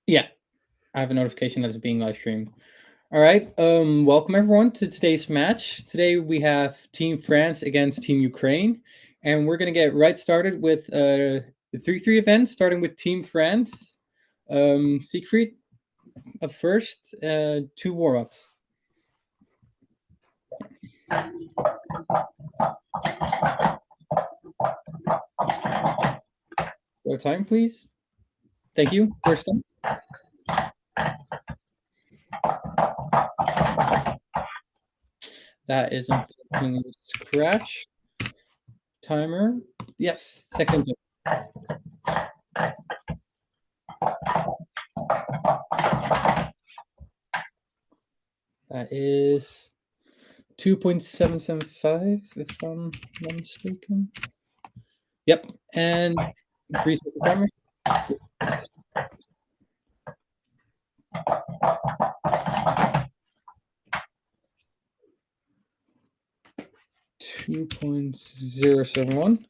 Yeah, I have a notification that it's being live streamed. All right. Welcome everyone to today's match. Today we have Team France against Team Ukraine, and we're gonna get right started with the 3-3 event, starting with Team France. Siegfried up first. Two warm-ups. Your time, please. Thank you. First time. That is unfortunately scratch. Timer. Yes, second. That is 2.775, if I'm not mistaken. Yep, and reset the timer. 2.071.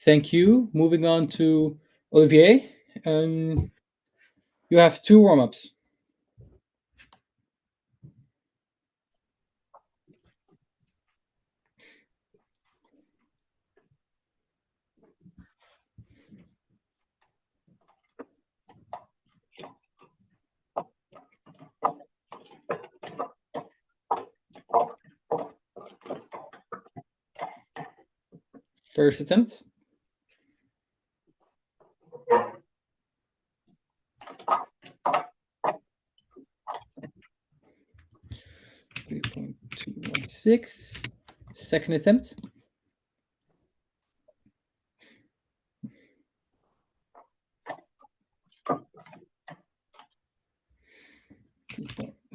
Thank you. Moving on to Olivier. You have two warm-ups. First attempt. .216. Second attempt.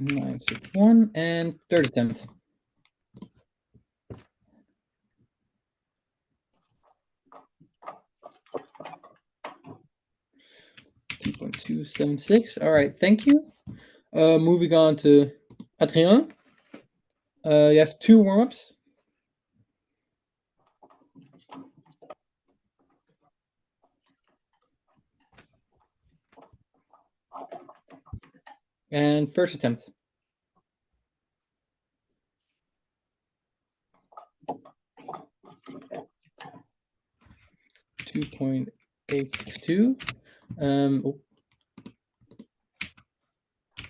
.961, and third attempt. .276. All right, thank you. Moving on to Adrien. You have two warm-ups. And first attempt. .862. Oh.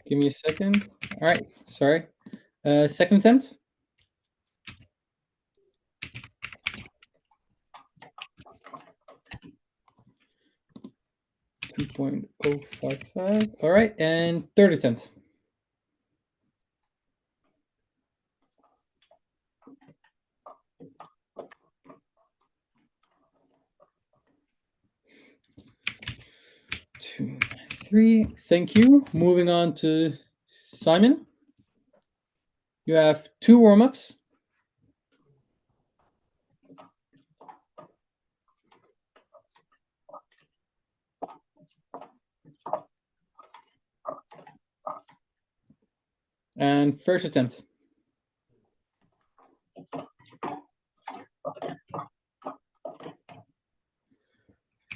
Give me a second. All right, sorry. Second attempt. 2.055. All right, and third attempt. Two, three. Thank you. Moving on to Simon. You have two warm-ups. And first attempt.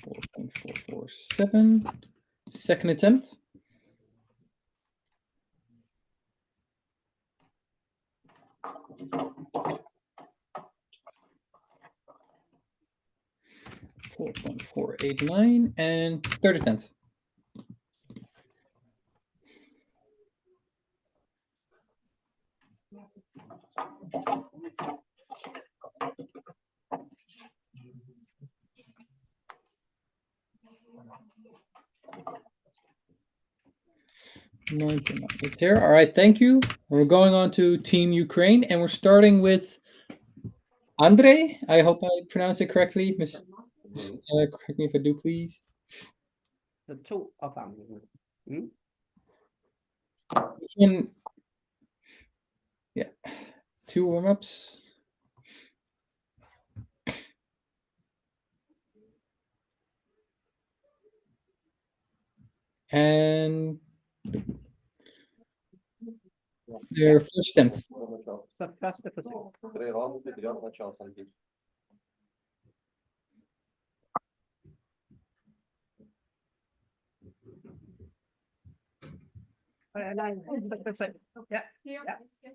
4.447. Second attempt. 4.489, and third attempt. There. All right, thank you. We're going on to Team Ukraine, and we're starting with Andre. I hope I pronounced it correctly. Correct me if I do, please. The two of them. This one, yeah, two warm-ups. And their first attempt. Nej, ja, ja.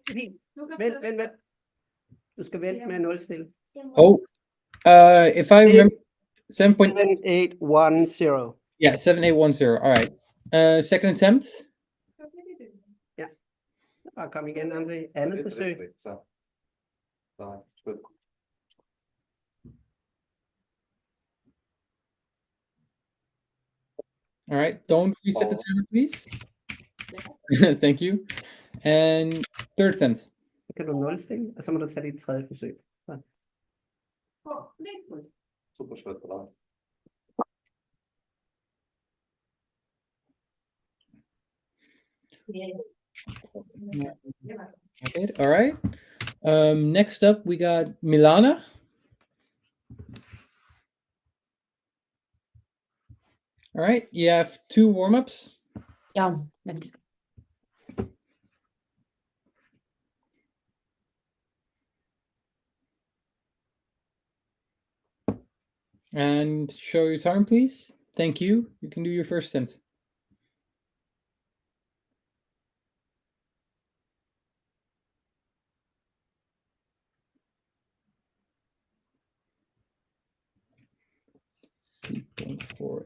Fint. Vent. Du skal vente med 0 stille. Oh, if I remember, 7810. Yeah, 7810. All right. Second attempt. Ja. Bare kom igen, André. Andet forsøg. All right. Don't reset the timer, please. Thank you. And third attempt. Så kan du 0 stille, og så må du tage dit tredje forsøg. Så. Super svært for dig. Okay, all right. Next up, we got Milana. All right, you have 2 warm-ups. Ja, vent. And show your time, please. Thank you. You can do your first attempt.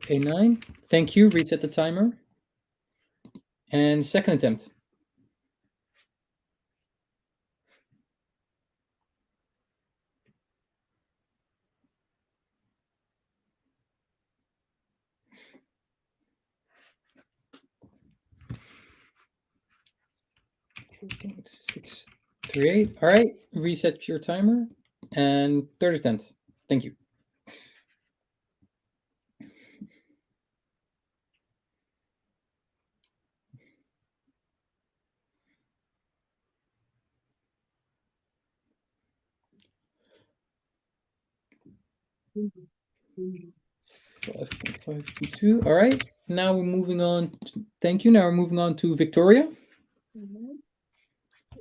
A9. Thank you. Reset the timer. And second attempt. Six, 3, 8. All right. Reset your timer. And third attempt. Thank you. Mm-hmm. 5.522. All right. Now we're moving on. Thank you. Now we're moving on to Victoria.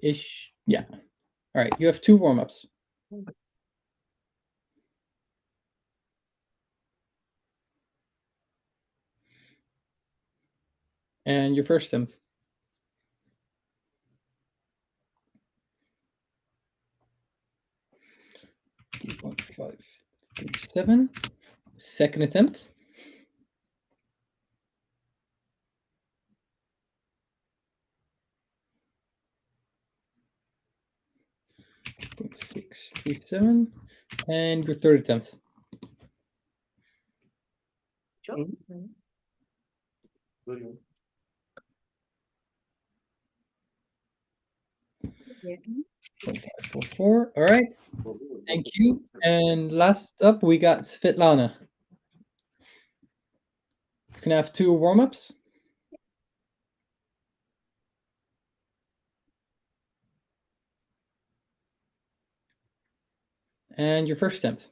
Ish. Yeah. All right. You have 2 warm-ups. And your first attempt. $5.37. Second attempt. $6.37. And your third attempt. $5.44. All right. Thank you. And last up, we got Svetlana. You can have 2 warm-ups. And your first attempt.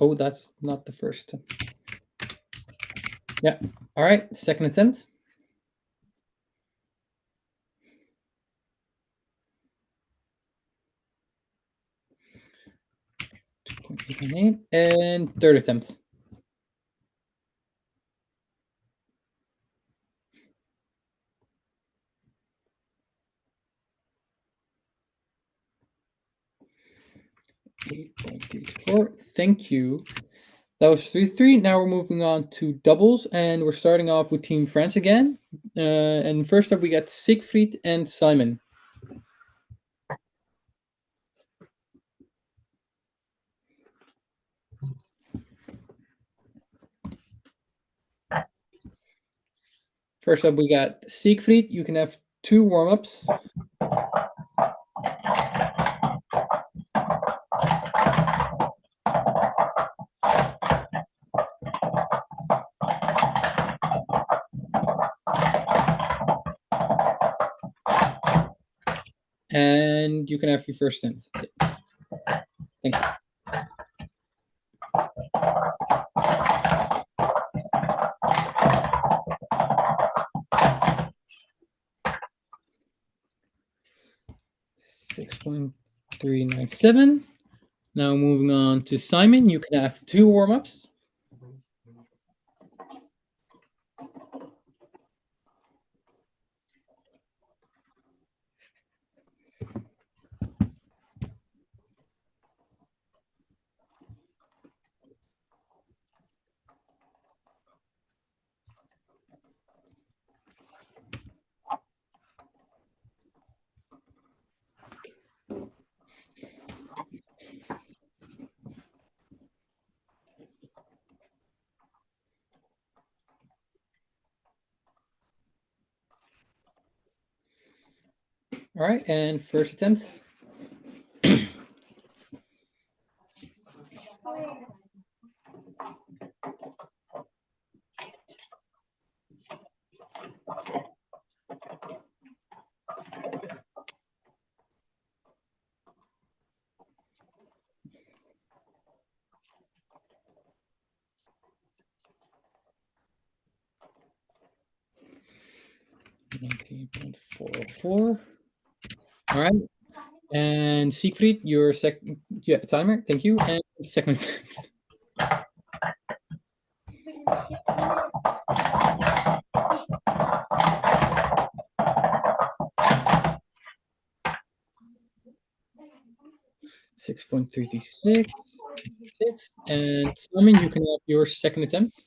Oh, that's not the first. Yeah. All right. Second attempt. And third attempt. Thank you. That was 3-3. Now we're moving on to doubles, and we're starting off with Team France again. And first up, we got Siegfried and Simon. First up, we got Siegfried. You can have 2 warm-ups. And you can have your first attempt. Thank you. $6.397. Now moving on to Simon, you can have 2 warm-ups. All right, and first attempt. $19.404. All right. And Siegfried, your timer. Thank you. And second attempt. $6.36. And Simon, you can have your second attempt.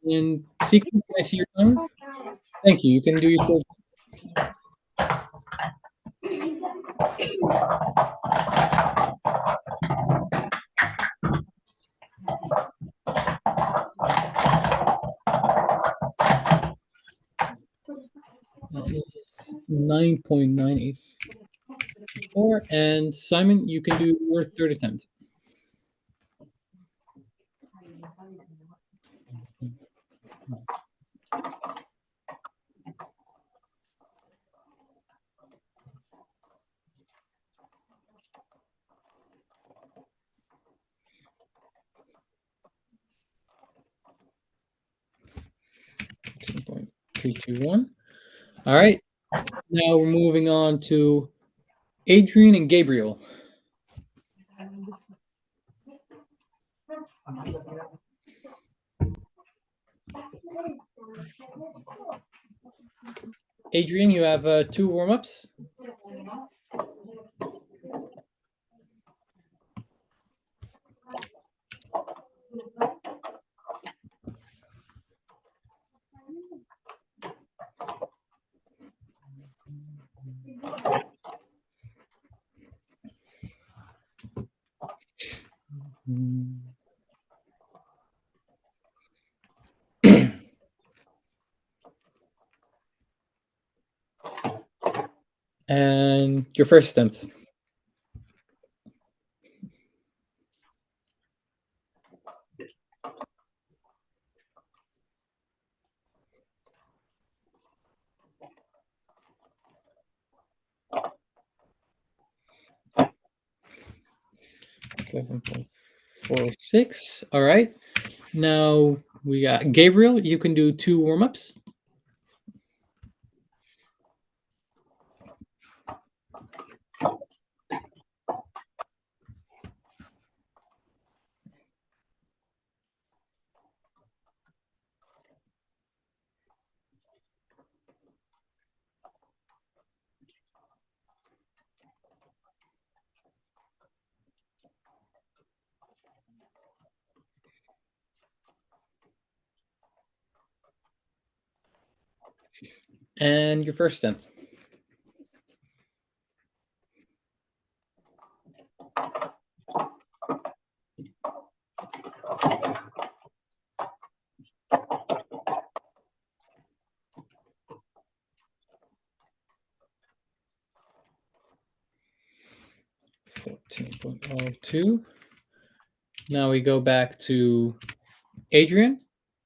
And Siegfried, can I see your timer? Thank you. You can do your third. That is 9.984. And Simon, you can do your third attempt. $2.321. All right. Now we're moving on to Adrian and Gabriel. Adrian, you have 2 warm-ups. And your first attempt. $11.46. All right. Now we got Gabriel. You can do 2 warm-ups. And your first attempt. $14.02. Now we go back to Adrian.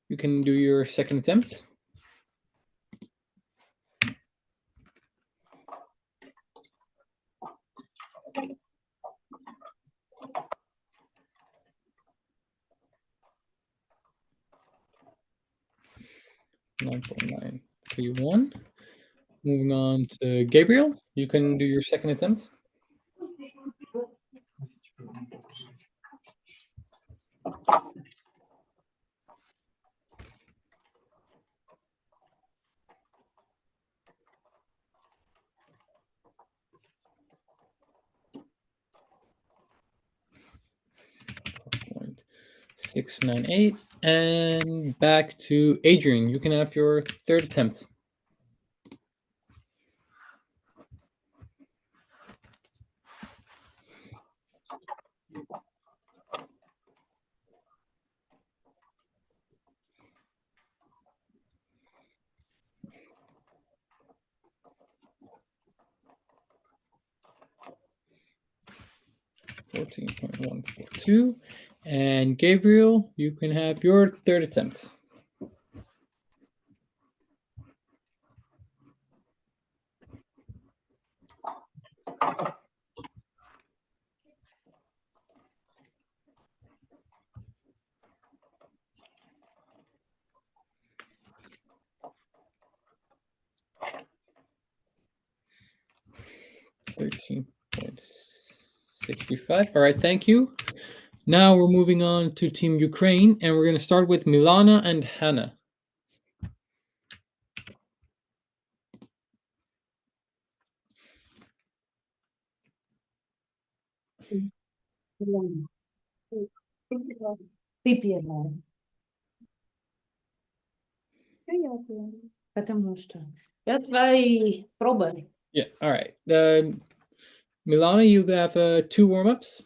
You can do your second attempt. Nine point nine three one. Moving on to Gabriel. You can do your second attempt. Point 698. And back to Adrian. You can have your third attempt. $14.142. And Gabriel, you can have your third attempt. $13.65. All right, thank you. Now we're moving on to Team Ukraine, and we're going to start with Milana and Hannah. Потому что я твои пробовали. Yeah, all right. Milana, you have 2 warm-ups.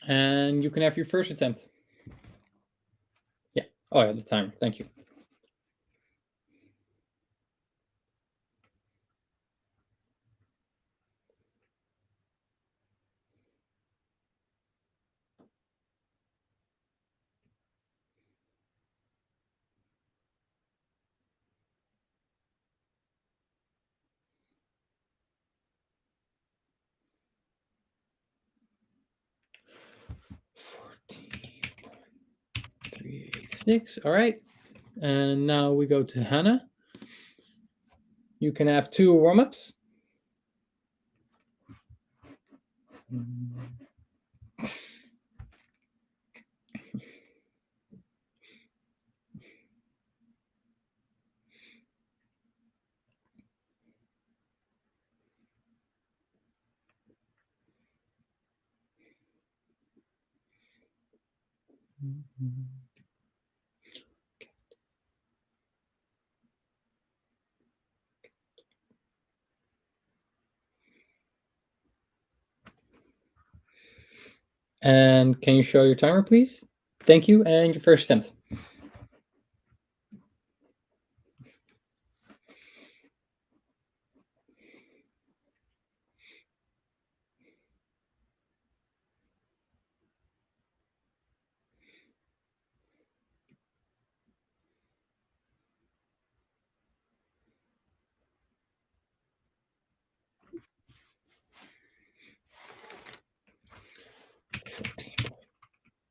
And you can have your first attempt. Yeah. Oh, yeah, the timer. Thank you. $14.386. All right. And now we go to Hannah. You can have 2 warm-ups. And can you show your timer, please? Thank you. And your first attempt.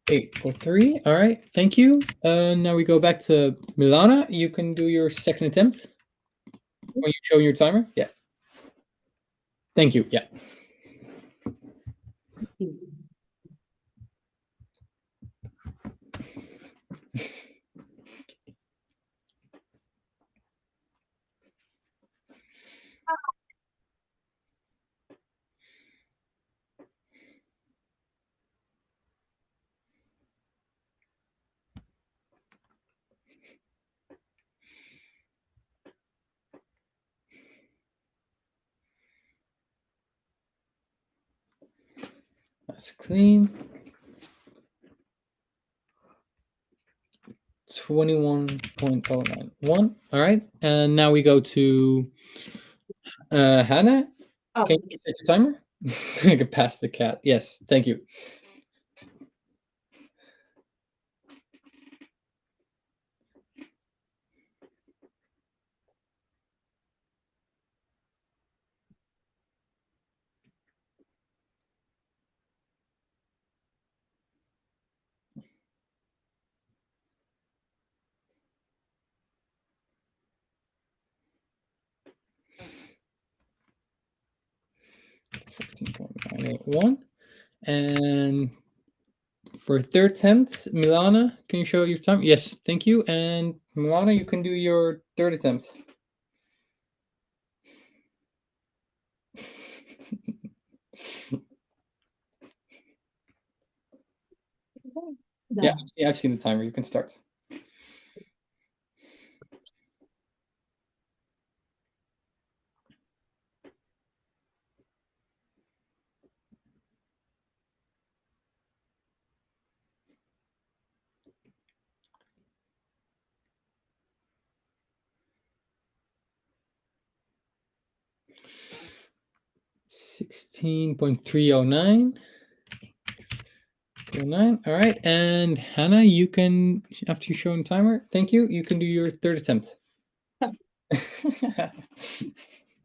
$843. All right, thank you. Now we go back to Milana. You can do your second attempt when you show your timer. Yeah. Thank you. Yeah. That's clean. 21.091. All right. And now we go to Hannah. Oh, Can you set your timer? I can pass the cat. Yes, thank you. $14.981. And for third attempt, Milana, can you show your time? Yes, thank you. And Milana, you can do your third attempt. Yeah, I've seen the timer. You can start. $16.309. All right, and Hannah, you can, after you show the timer, thank you. You can do your third attempt.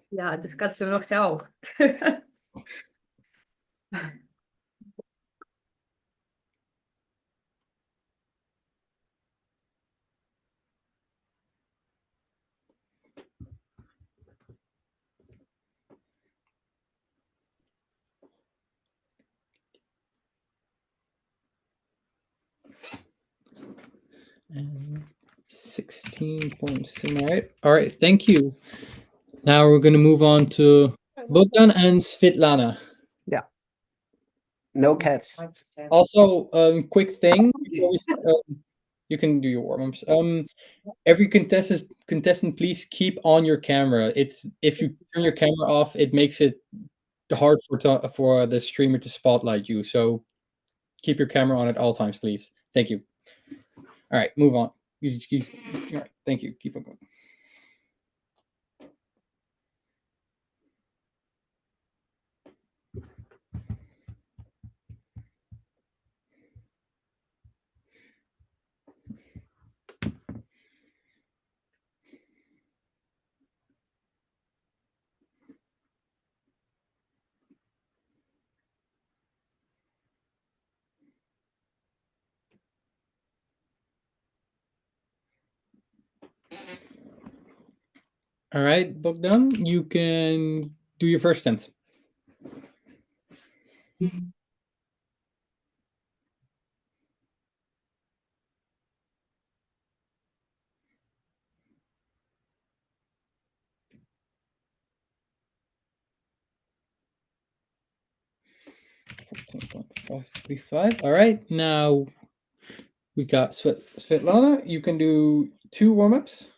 Ja, das kannst du noch auch. And 16.7. All right, thank you. Now we're going to move on to Bogdan and Svetlana. No cats. Also, quick thing before we you can do your warm-ups. Every contestant, please keep on your camera. It's if you turn your camera off, it makes it hard for the streamer to spotlight you. So keep your camera on at all times, please. Thank you. All right, move on. All right, thank you. Keep on going. All right, Bogdan, you can do your first attempt. $14.535. All right, now we got Svetlana. You can do 2 warm-ups.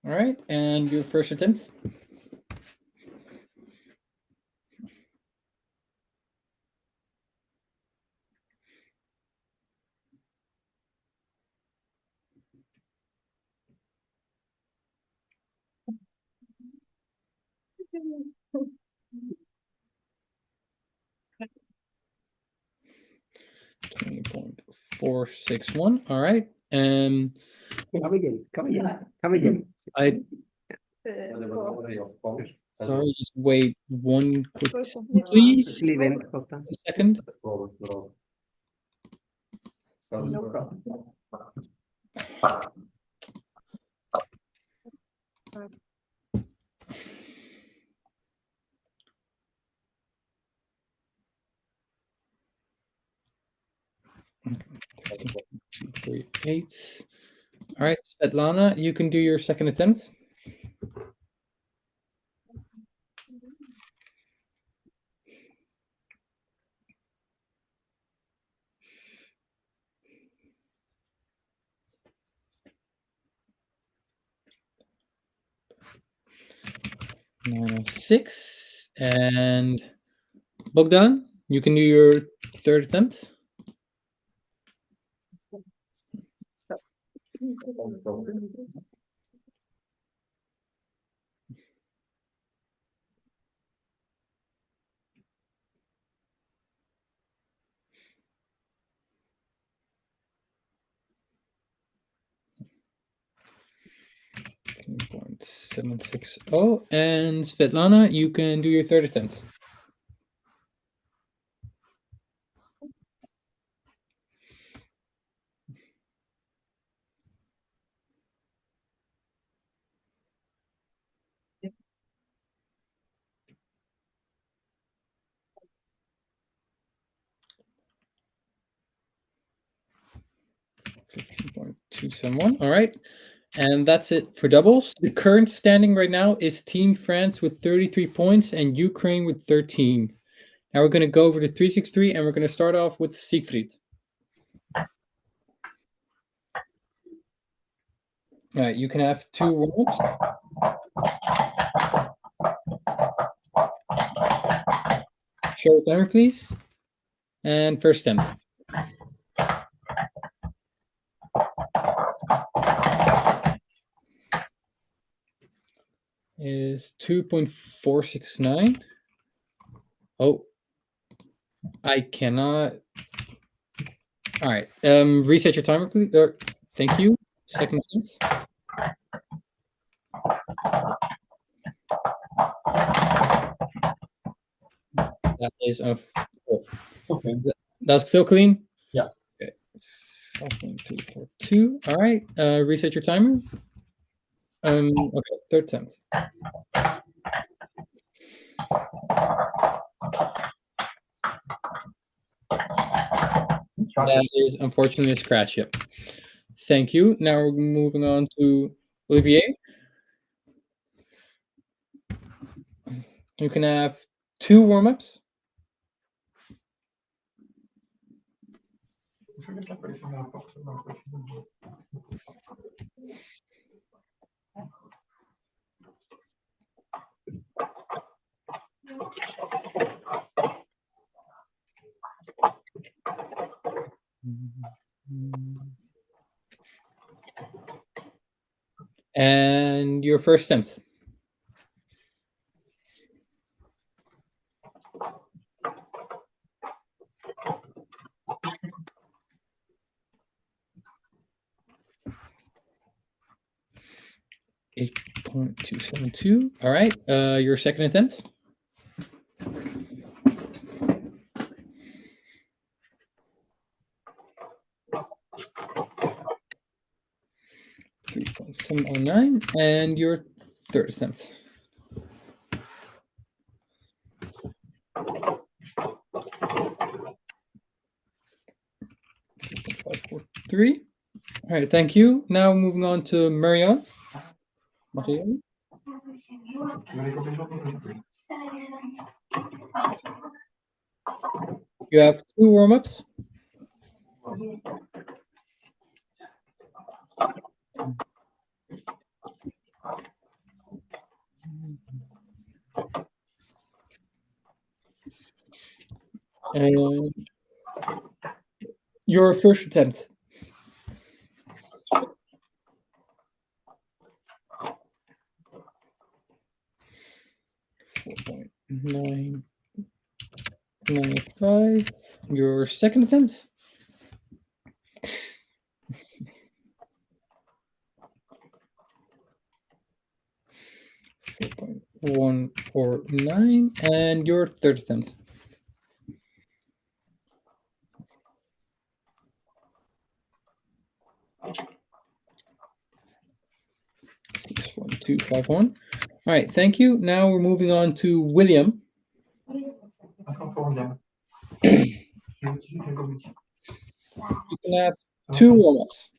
All right, and your first attempt. $20.461. All right. Come again. I Sorry, just wait one quick Sorry, second, please. Quickly went focta. 1 second. No problem. Two, three, 8. All right, Svetlana, you can do your second attempt. Six, and Bogdan, you can do your third attempt. .760, and Svetlana, you can do your third attempt. .271. All right. And that's it for doubles. The current standing right now is Team France with 33 points and Ukraine with 13. Now we're going to go over to 363 and we're going to start off with Siegfried. All right, you can have 2 warm-ups. Show the timer, please. And first attempt. Is 2.469. Oh, I cannot. All right. Reset your timer, please. Thank you. Second attempt. That is okay. That's still clean? Yeah. Okay. 4.342. All right. Reset your timer. Okay, third attempt. That is unfortunately a scratch, yep. Thank you. Now we're moving on to Olivier. You can have 2 warm-ups. And your first attempt. .272. All right. Your second attempt. .709, and your third attempt. 543. All right, thank you. Now moving on to Marianne. Marianne. You have 2 warm-ups. And your first attempt. .995. Your second attempt. 4.1 149, and your third attempt. Six, 1, 2, 5, 1. All right, thank you. Now we're moving on to William. You can have 2 warm-ups.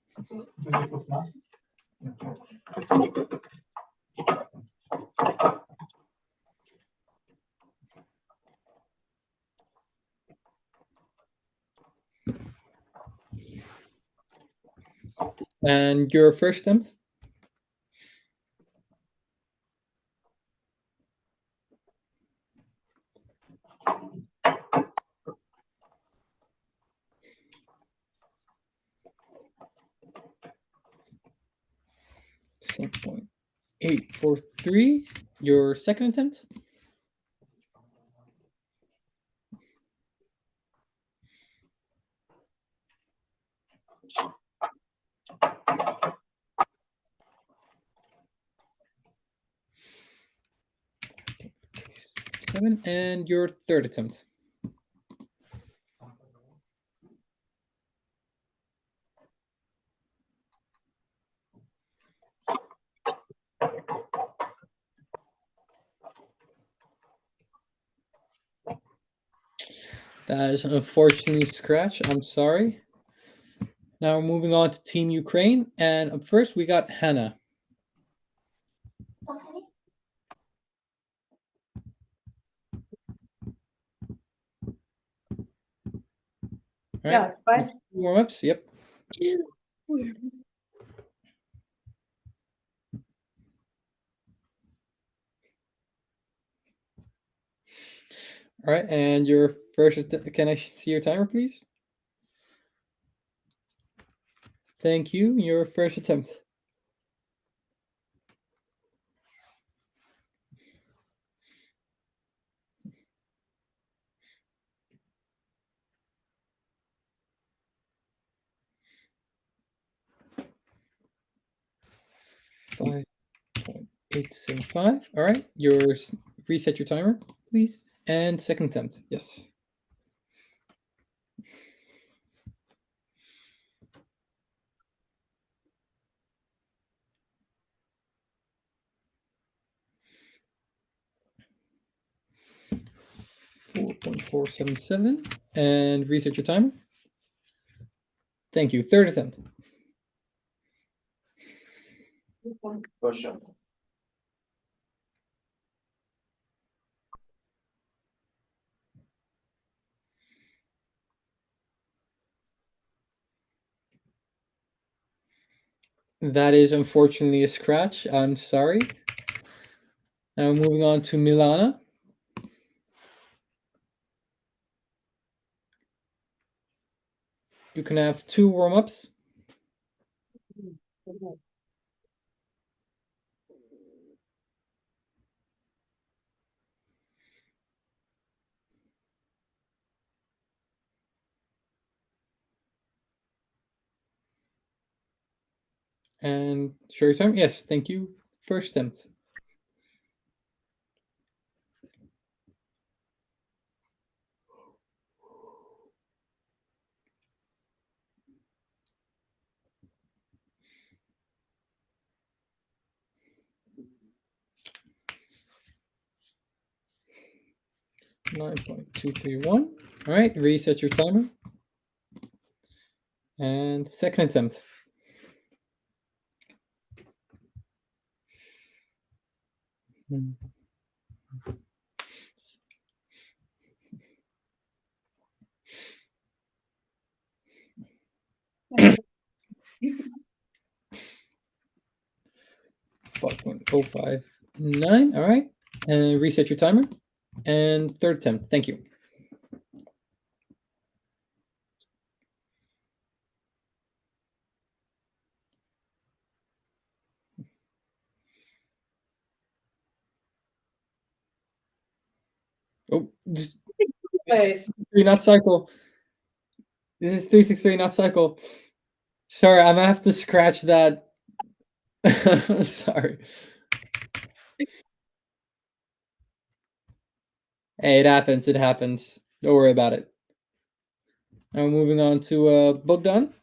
And your first attempt? So 0.843. Your second attempt? Seven, and your third attempt. That is unfortunately scratch. I'm sorry. Now we're moving on to Team Ukraine, and up first we got Hannah. All Yeah, right, it's fine. warm-ups. Yep. All right, and your first. Can I see your timer, please? Thank you. Your first attempt. Five. 875. All right, reset your timer, please. And second attempt, yes. .477, and reset your timer. Thank you. Third attempt. Push up. That is unfortunately a scratch. I'm sorry. Now moving on to Milana. You can have 2 warm-ups. And show your time. Yes, thank you. First attempt. .231. All right, reset your timer. And second attempt. .059. All right, and reset your timer. And third attempt. Thank you. Oh, this Place. 3, not cycle. This is 363, not cycle. Sorry, I'm gonna have to scratch that. Sorry. Hey, it happens. It happens. Don't worry about it. Now moving on to Bogdan.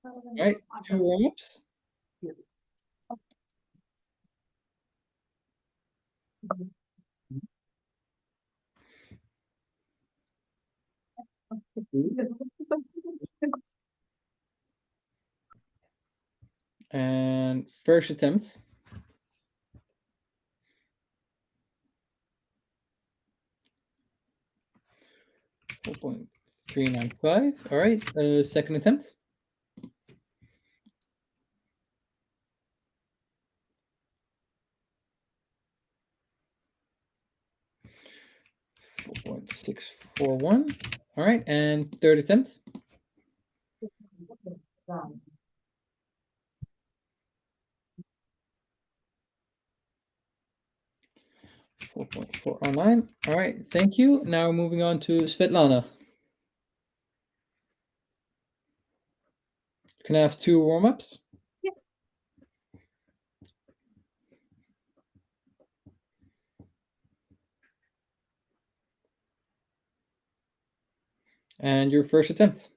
All right, 2 warm-ups. And first attempt. .395. All right, second attempt. .641. All right, and third attempt. 4.409. All right, thank you. Now moving on to Svetlana. Can I have 2 warm-ups? Yeah. And your first attempt.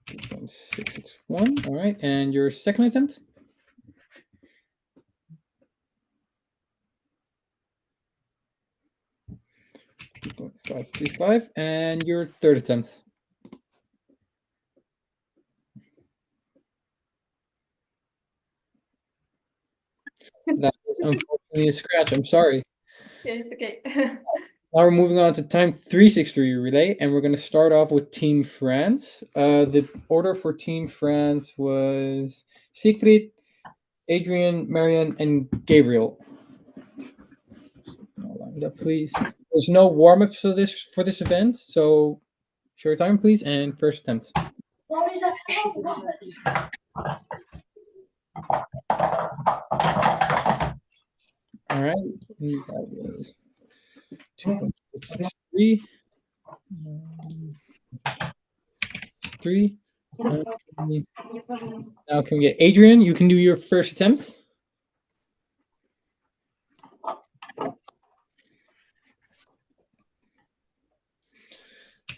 .661. All right, and your second attempt. .535, and your third attempt. That was unfortunately a scratch. I'm sorry. Yeah, it's okay. Now we're moving on to time 363 relay, and we're going to start off with Team France. The order for Team France was Siegfried, Adrian, Marian, and Gabriel. Lined up, please. There's no warm-ups for this event, so show your time, please, and first attempt. All right, that was 2.663. 3. Now can we get Adrian? You can do your first attempt.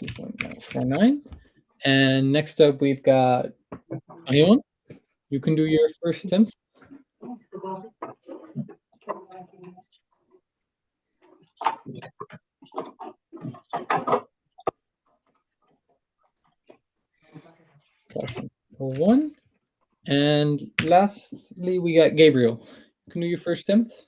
.949. And next up we've got Marion. You can do your first attempt. .1. And lastly we got Gabriel. You can do your first attempt.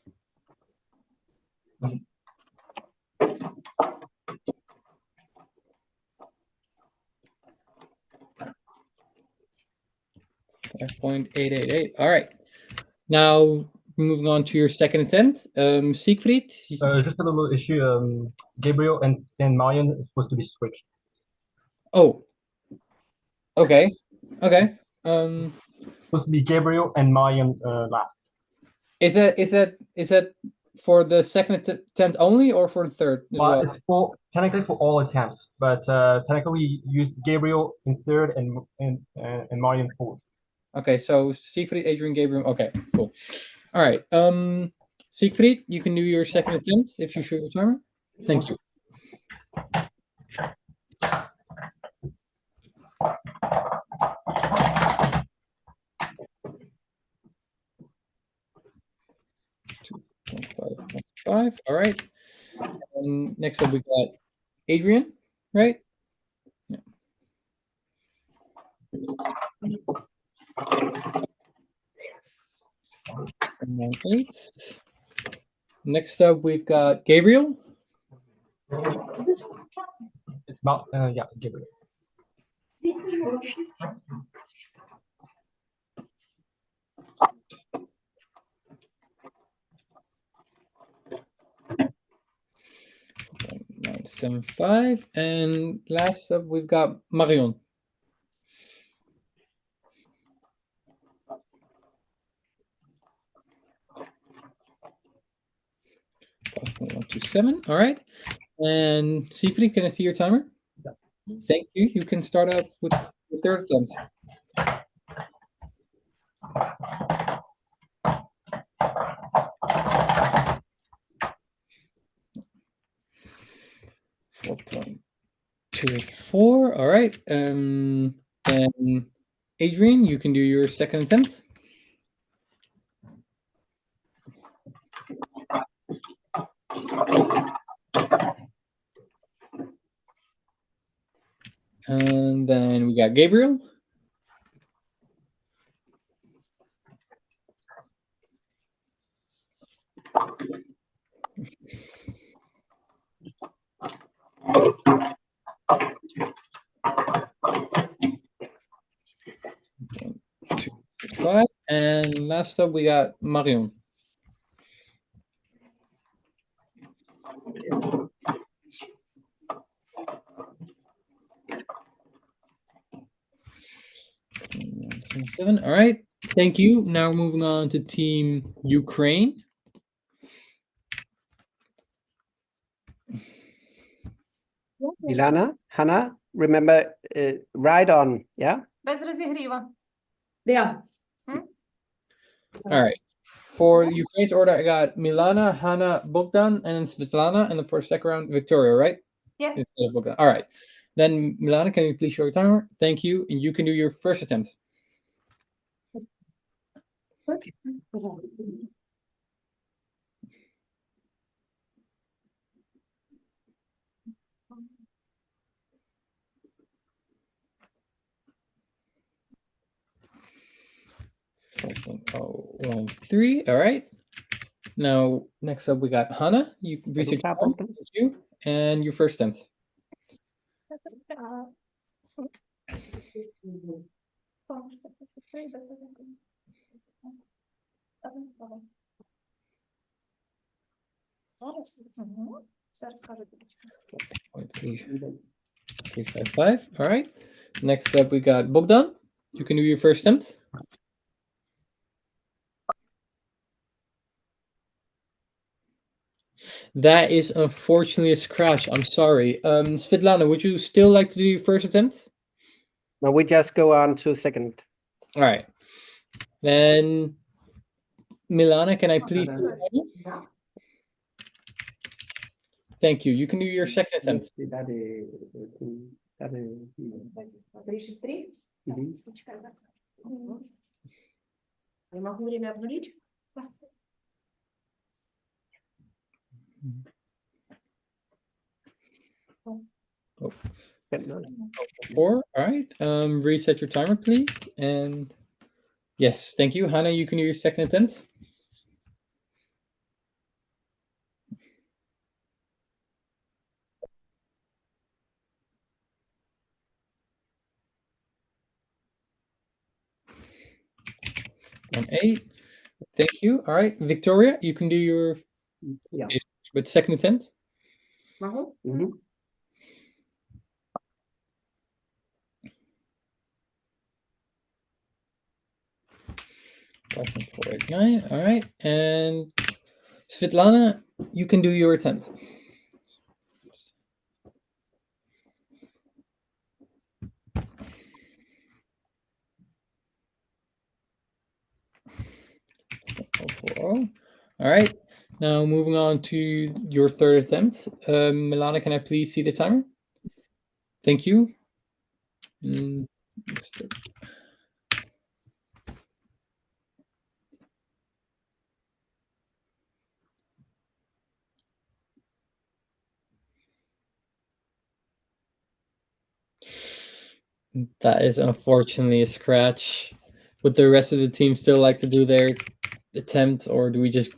.888. All right. Now moving on to your second attempt. Siegfried. Just a little issue. Gabriel and Marion is supposed to be switched. Oh. Okay. Okay. Supposed to be Gabriel and Marion last. Is that for the second attempt only, or for the third as well? It's technically for all attempts, but technically we use Gabriel in third and Marion fourth. Okay, so Siegfried, Adrian, Gabriel. Okay, cool. All right. Siegfried, you can do your second attempt if you show your timer. Thank you. .515. All right. And next up we got Adrian, right? Yeah. And 8. Next up we've got Gabriel. It's about yeah, Gabriel. .975, and last up we've got Marion. .127. All right. And Siegfried, can I see your timer? Yeah. Thank you. You can start up with your third attempt. .284. All right. Then Adrian, you can do your second attempt. And then we got Gabriel. Five. And last up, we got Marion. Seven. All right. Thank you. Now moving on to Team Ukraine. Ilana, Hannah, remember, ride on, yeah? Без розігріва. Yeah. All right. For Ukraine's order, I got Milana, Hannah, Bogdan, and then Svetlana, and then for the second round, Victoria, right? Yeah. Instead of Bogdan. All right. Then Milana, can you please show your timer? Thank you. And you can do your first attempt. One, three. All right. Now, next up, we got Hannah. You can research your timer. Thank you. And your first attempt. Зараз. Зараз скажу. 355. All right. Next up, we got Bogdan. You can do your first attempt. That is unfortunately a scratch. I'm sorry. Svetlana, would you still like to do your first attempt? No, we just go on to second. All right. Then, Milana, can I please? Thank you. You can do your second attempt. 363. Почекай, зараз. Я могу время обнулить? Four. All right. Reset your timer, please. And yes, thank you. Hannah, you can do your second attempt. On 8. Thank you. All right. Victoria, you can do your with second attempt. Могу? Mhm. Five, 4, 8, 9. All right. And Svetlana, you can do your attempt. All right. Now moving on to your third attempt. Milana, can I please see the timer? Thank you. That is unfortunately a scratch. Would the rest of the team still like to do their attempt, or do we just?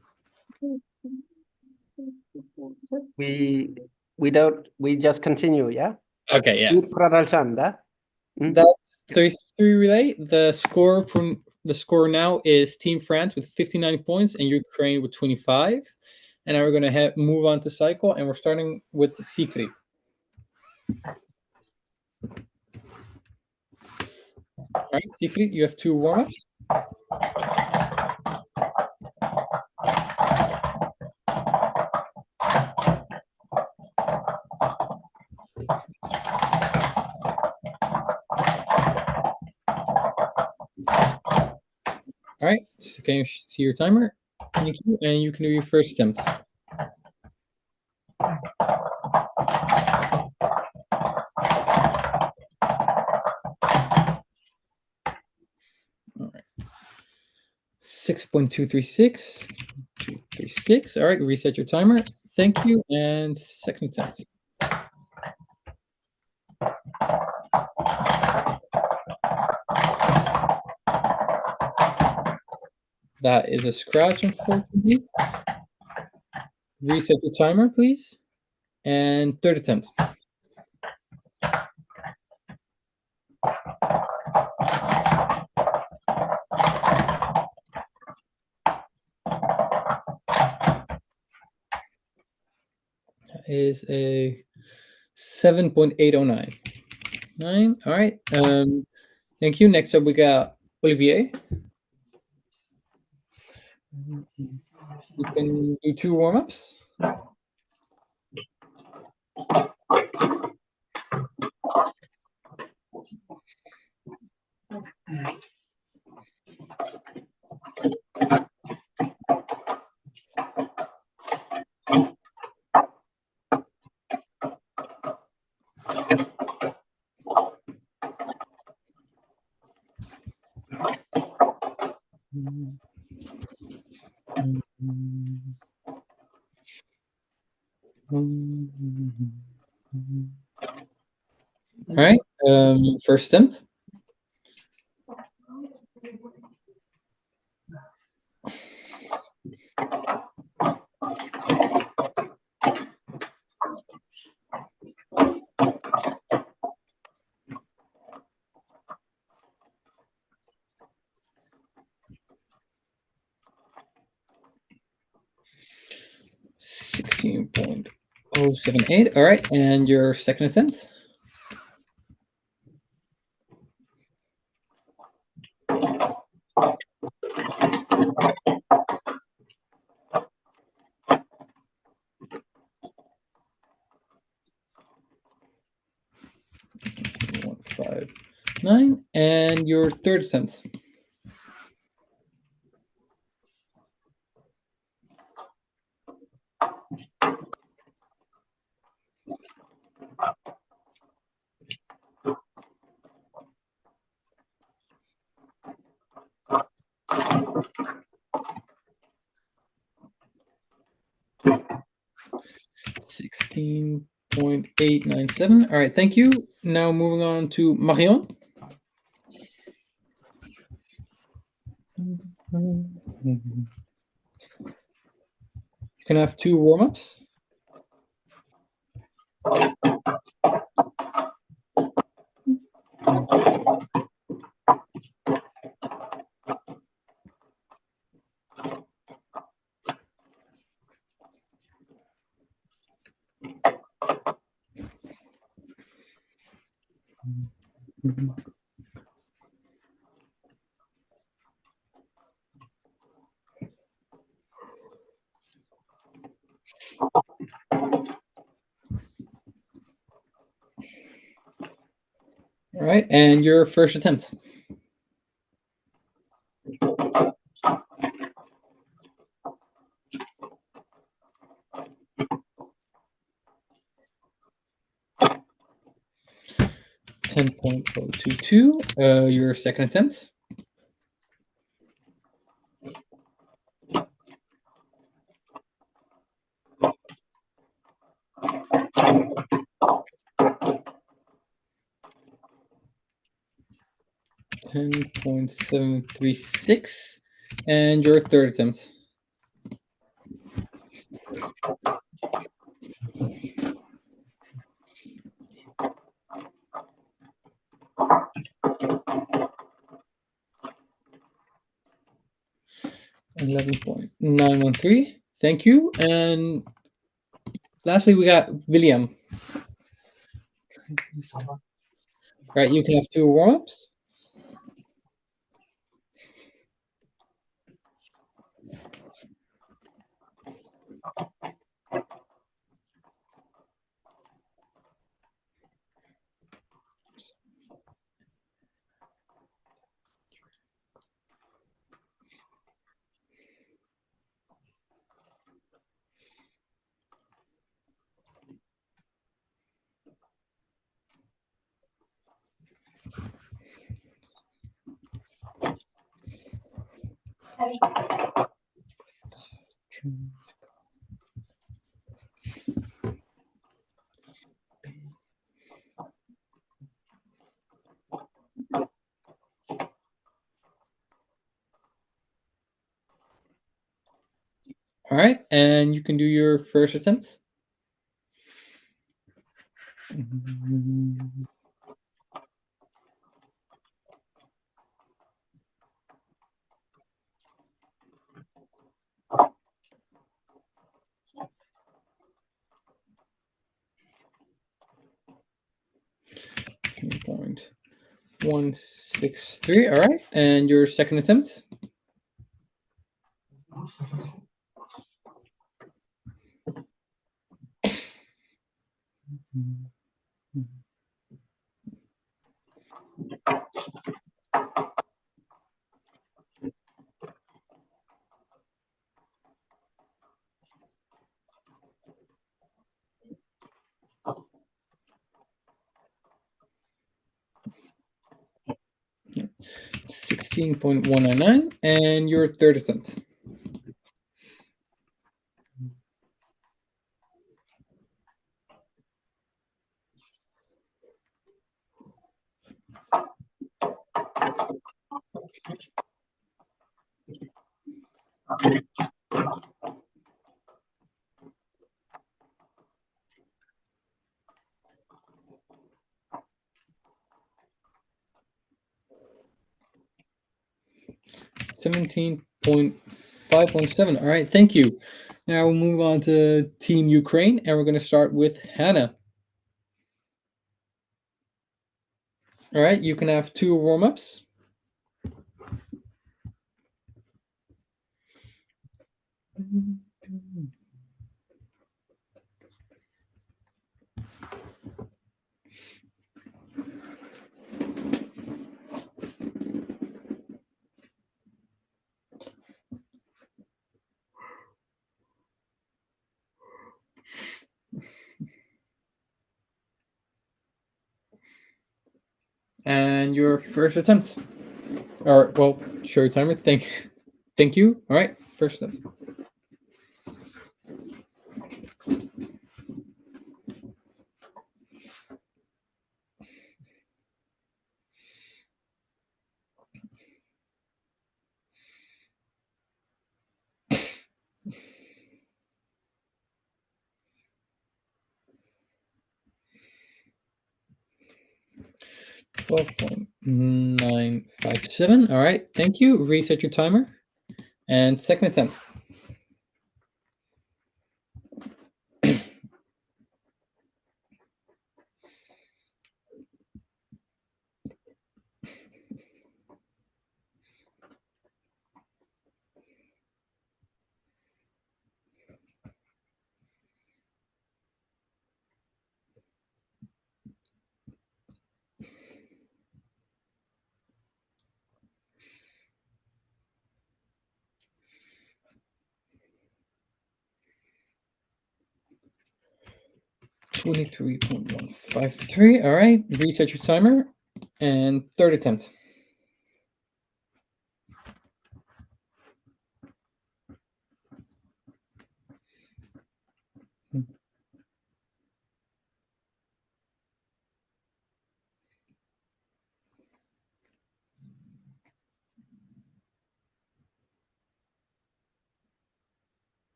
We don't. We just continue. Yeah. Okay. Yeah. That's 33 relay. The score now is Team France with 59 points and Ukraine with 25. And now we're going to move on to cycle, and we're starting with Siegfried. All right, Siegfried, you have 2 warm-ups. All right, so can you see your timer? Thank you, and you can do your first attempt. All right. 6.236. 236. All right, reset your timer. Thank you, and second attempt. That is a scratch, unfortunately. Reset your timer, please. And third attempt. That is a 7.809. 9. All right. Thank you. Next up, we got Olivier. You can do 2 warm-ups. All right. First attempt. $16.078. All right, and your second attempt. $159, and your third attempt. $16.897. All right, thank you. Now moving on to Marion. You can have 2 warm-ups. All right, and your first attempt. $10.022. Your second attempt. $10.736, and your third attempt. $11.913. Thank you. And lastly, we got William. All right, you can have 2 warm-ups. All right, and you can do your first attempt. Point 163. All right, and your second attempt. $16.199, and your third attempt. $17.517. All right, thank you. Now we'll move on to Team Ukraine, and we're going to start with Hannah. All right, you can have 2 warm-ups. And your first attempt. All right, well, show your timer. Thank you. All right, first attempt. $12.957. All right, thank you. Reset your timer. And second attempt. $23.153. All right, reset your timer. And third attempt.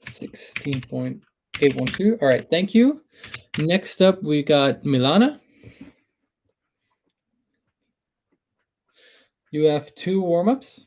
$16.812. All right, thank you. Next up, we got Milana. You have 2 warm-ups.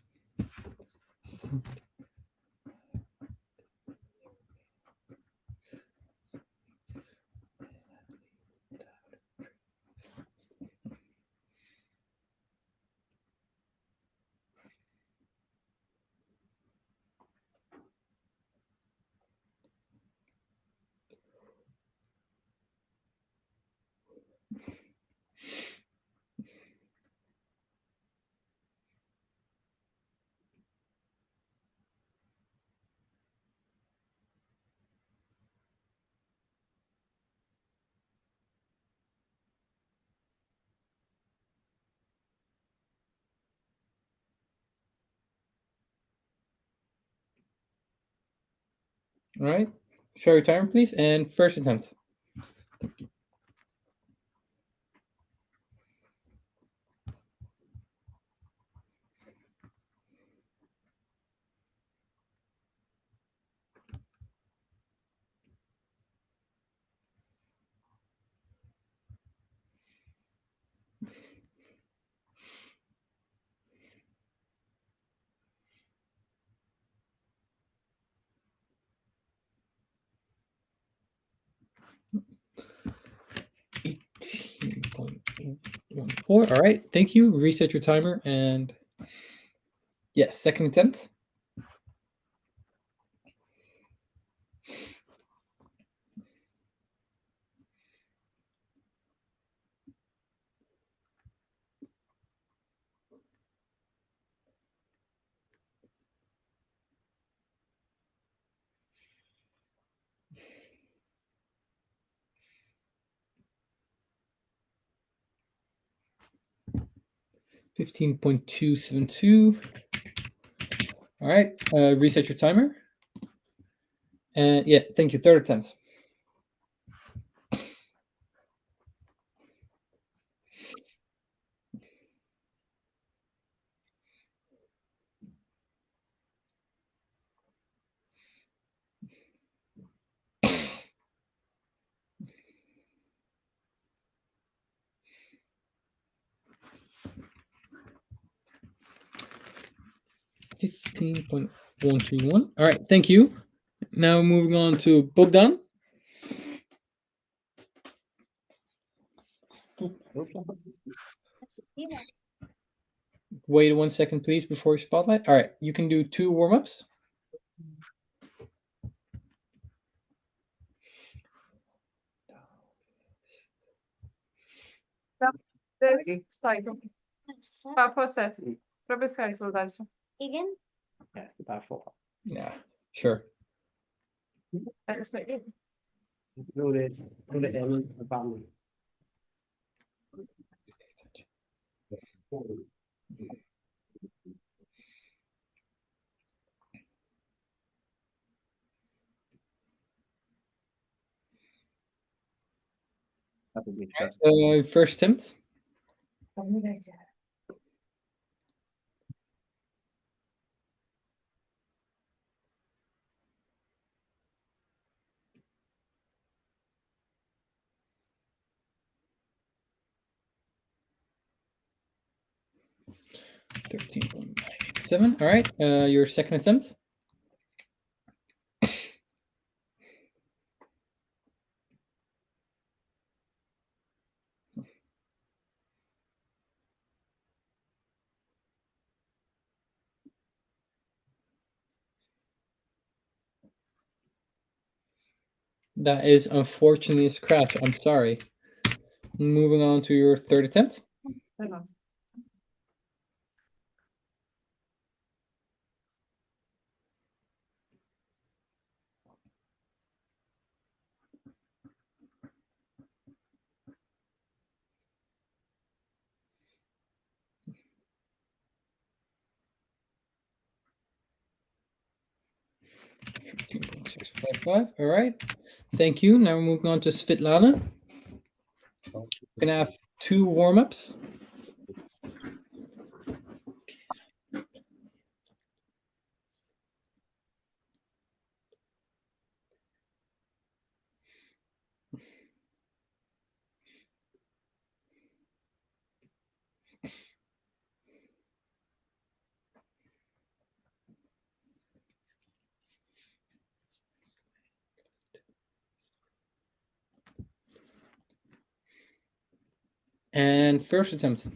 All right. Show your timer, please, and first attempt. All right, thank you. Reset your timer and yes, second attempt. $15.272. All right, reset your timer. And yeah, thank you. Third attempt. $15.121. All right, thank you. Now moving on to Bogdan. Wait 1 second, please, before you spotlight. All right, you can do 2 warm-ups. Cycle. Para forceto. Para ver se soldado. Igen? Ja, daarvoor. Yeah, sure. Doe de N bepalen. First attempt. $13.987. All right, your second attempt. That is unfortunately a scratch. I'm sorry. Moving on to your third attempt. $15.655. All right. Thank you. Now we're moving on to Svetlana. We're gonna have 2 warm-ups. And first attempt.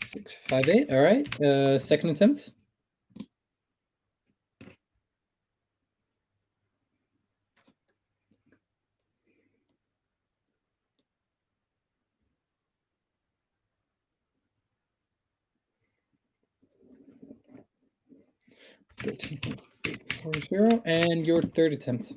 $658. All right. Second attempt. $13.840. And your third attempt.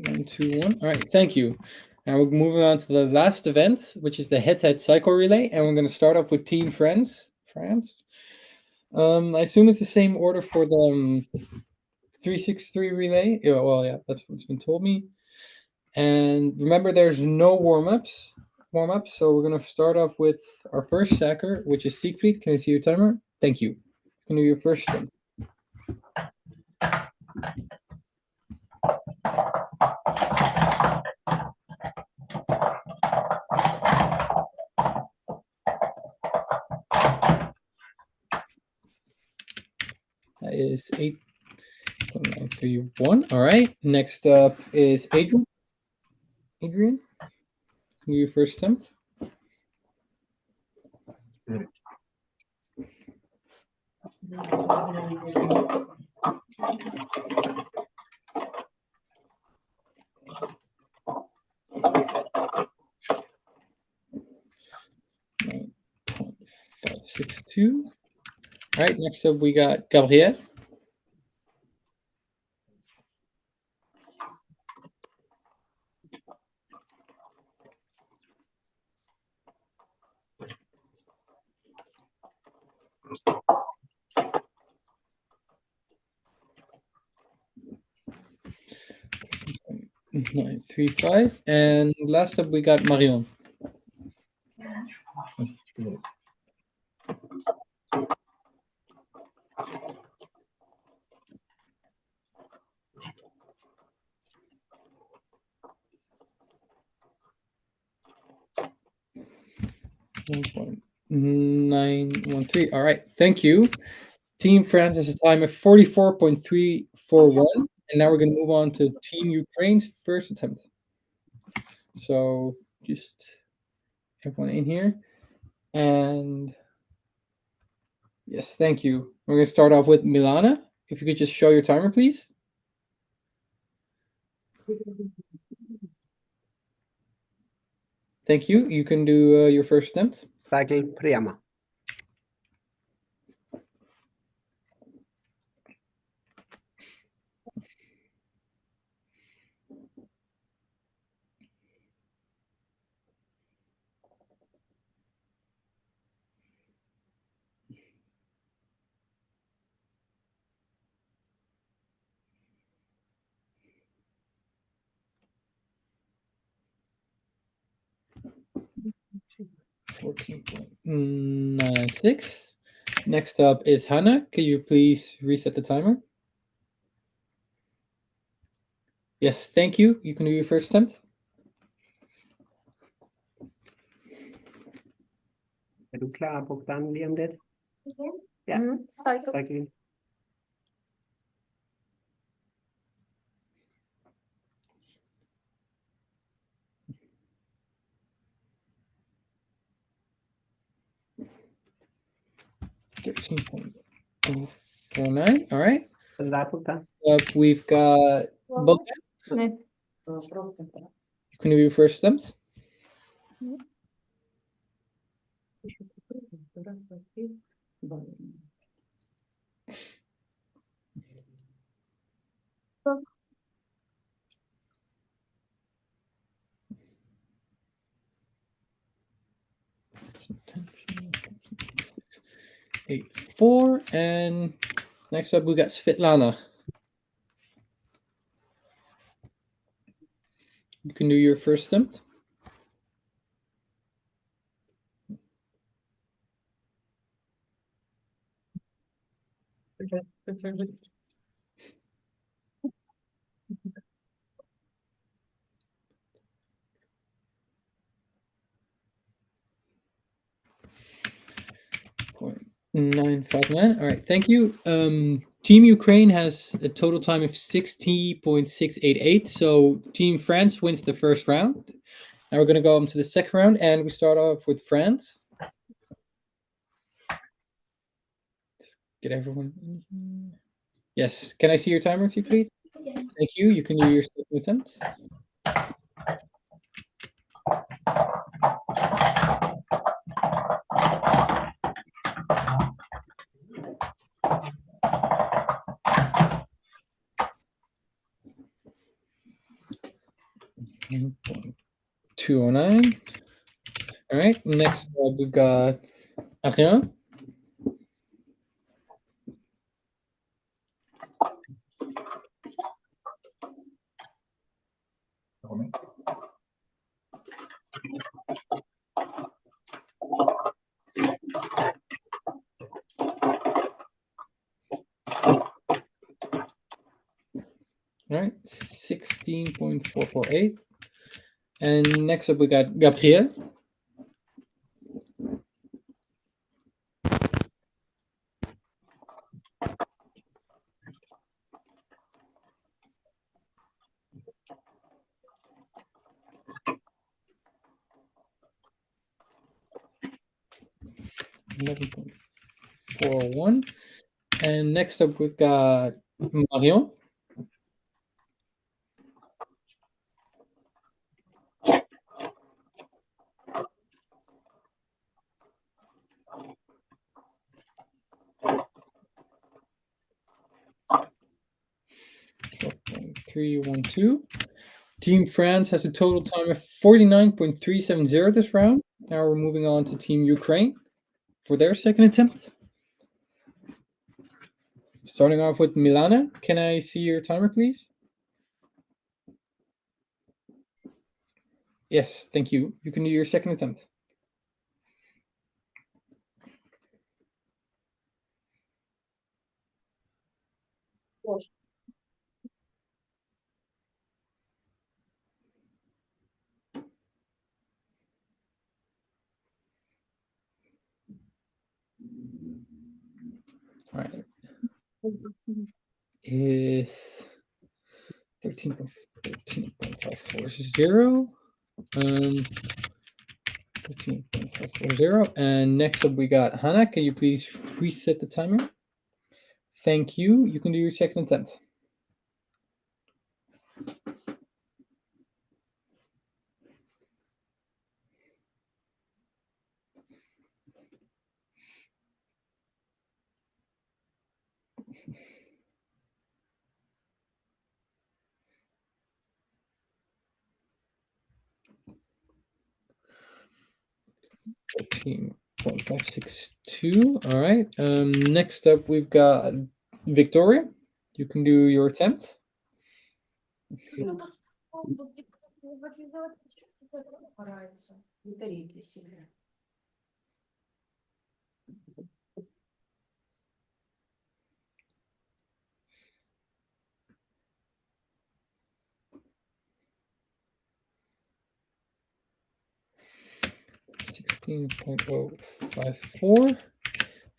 1, 2, 1. All right, thank you. Now we're moving on to the last event, which is the head-to-head cycle relay, and we're going to start off with Team France. I assume it's the same order for the 363 relay. Yeah, well, yeah, that's what's been told me. And remember, there's no warm-ups. So we're going to start off with our first stacker, which is Siegfried. Can I see your timer? Thank you. Can you do your first step? That is 8.931. All right. Next up is Adrian. Adrian, your first attempt. .562. All right. Next up, we got Gabriel. .935, and last up we got Marion. .913. All right, thank you. Team France has a time of 44.341, and now we're going to move on to Team Ukraine's first attempt. So just everyone in here, and yes, thank you. We're going to start off with Milana. If you could just show your timer, please. Thank you. You can do your first attempt. Cycle Priyama. .14.96. Next up is Hannah. Could you please reset the timer? Yes, thank you. You can do your first attempt. Er du klar, Bogdan, lige om lidt? Igen? Ja. Cycle. Cycling. .049. All right. Er du der, Bogdan? Up, we've got Bogdan. Ne. You can do your first attempt. Six, 8, 4, and next up we got Svetlana. You can do your first attempt. .959. All right, thank you. Team Ukraine has a total time of 60.688. So Team France wins the first round. Now we're going to go on to the second round, and we start off with France. Get everyone in here. Yes, can I see your timer, please? Thank you. You can do your second attempt. 209. All right, next up we've got Ariane. All right, 16.448. And next up we got Gabriel. $11.401. And next up we've got Marion. $312. Team France has a total time of 49.370 this round. Now we're moving on to Team Ukraine for their second attempt. Starting off with Milana. Can I see your timer, please? Yes, thank you. You can do your second attempt. All right. Is 13.540. 13.540. And next up we got Hannah. Can you please reset the timer? Thank you. You can do your second attempt. $14.562. All right. Next up we've got Victoria. You can do your attempt. $16.054.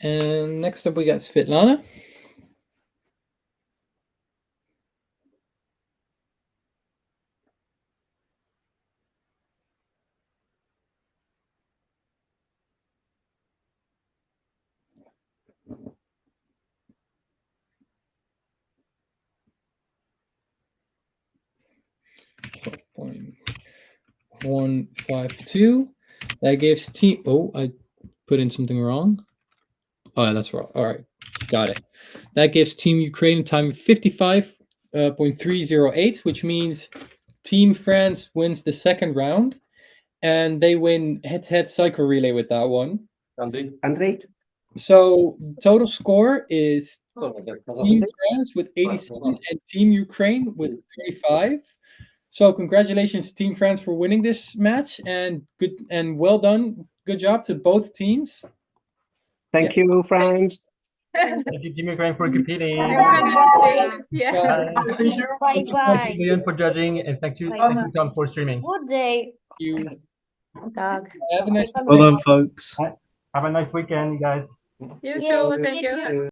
And next up we got Svetlana. $152. That gives team. Oh, I put in something wrong. Oh, that's wrong. All right, got it. That gives Team Ukraine a time of 55.308, which means Team France wins the second round, and they win head-to-head cycle relay with that one. Andrei? So the total score is Team France with 87 and Team Ukraine with 35. So congratulations to Team France for winning this match, and well done. Good job to both teams. Thank you, France. Thank you, Team Ukraine, for competing. Yeah. Thank you. Thank you, Leon, for judging, and thank you, Tom, for streaming. Good day. You Так. have a nice Well done, folks. Have a nice weekend, you guys. You too. Thank you.